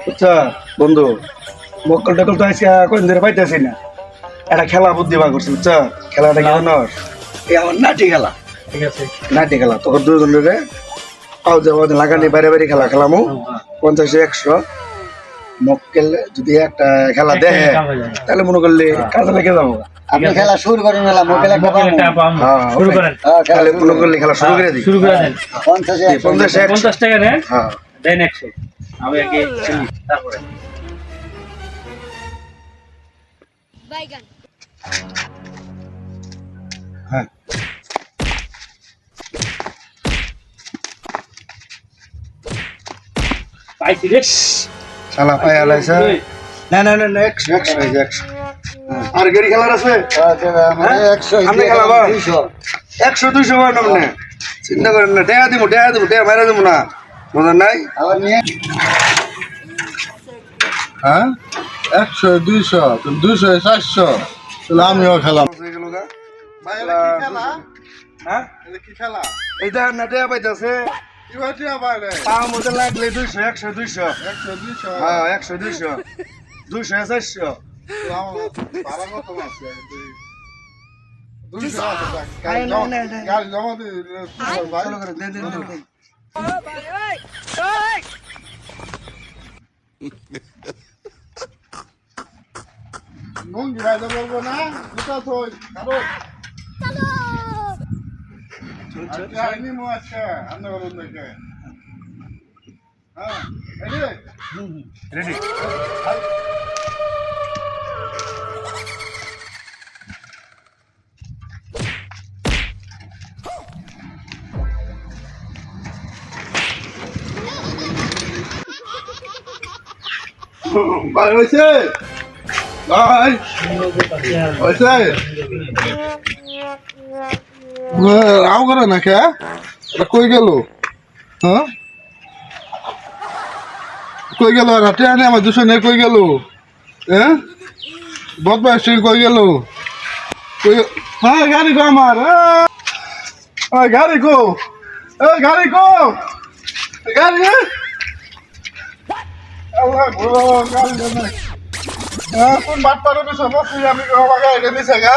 আচ্ছা বন্ধু, মক্কল টকল তো আজকে কদিন ধরে পাইতেছি না। একটা খেলা বুদ্ধি বার করছি, বুঝছো? খেলাটা কি জানো? এই আমার নাটি খেলা। ঠিক আছে, নাটি খেলা তখন দুজন রে পাও যাবো লাগানি বাইরে বাইরে খেলা খেলামু 50-100 মক্কেল যদি একটা খেলা দেয় তাহলে মনে করলে কাজে লেগে যাবো। আপনি খেলা শুরু করেন না, মোবাইল একটা পাবো। শুরু করেন। তাহলে মনে করলে খেলা শুরু করে দিই। শুরু করে দেন। 50 টাকা নেন, হ্যাঁ দেন 100। আমি আগে চিনি, তারপরে বাইগান হ্যাঁ পাইছি রে। শালা পাই আলাইছে। না না না না 100 আর গেরি খেলার আছে। আপনি খেলাবা 100-200 বার নামনে চিন্তা করেন না। টেয়া দিব টেয়া মারা দিব না, বোঝেন নাই? হ্যাঁ 100-200 200-400 তাহলে আমিও খেলাম। হ্যাঁ কি খেলা? এইটা না টেয়া পাইতেছে কি হচ্ছে আবার? পাও মধ্যে লাগলে 100-200 100-200 হ্যাঁ 100-200 200-400 ভাড়া কত আছে? 200 আরে না, না, না। গাড়ি জমা দিই ভাই। চলো করে দেন দেন। লুঙ্গি রাইতে বলবো না, জুতা থই কারণ আজকে আইনি মো আজকে আন্না বলুন দেখে। হ্যাঁ রেডি ভাই হয়েছে ভাই হয়েছে রাও করে না কে কই গেল? হ্যাঁ কই গেল? রাতে আনে আমার দুশো কই গেল? হ্যাঁ বদমাইশ কই গেল? হ্যাঁ গাড়ি কো আমার, গাড়ি কো, গাড়ি কো, গাড়ি আল্লাহ গো গাড়ি কোন বাট পারো সমস্যা আমি আমাকে এটা দিছে গা।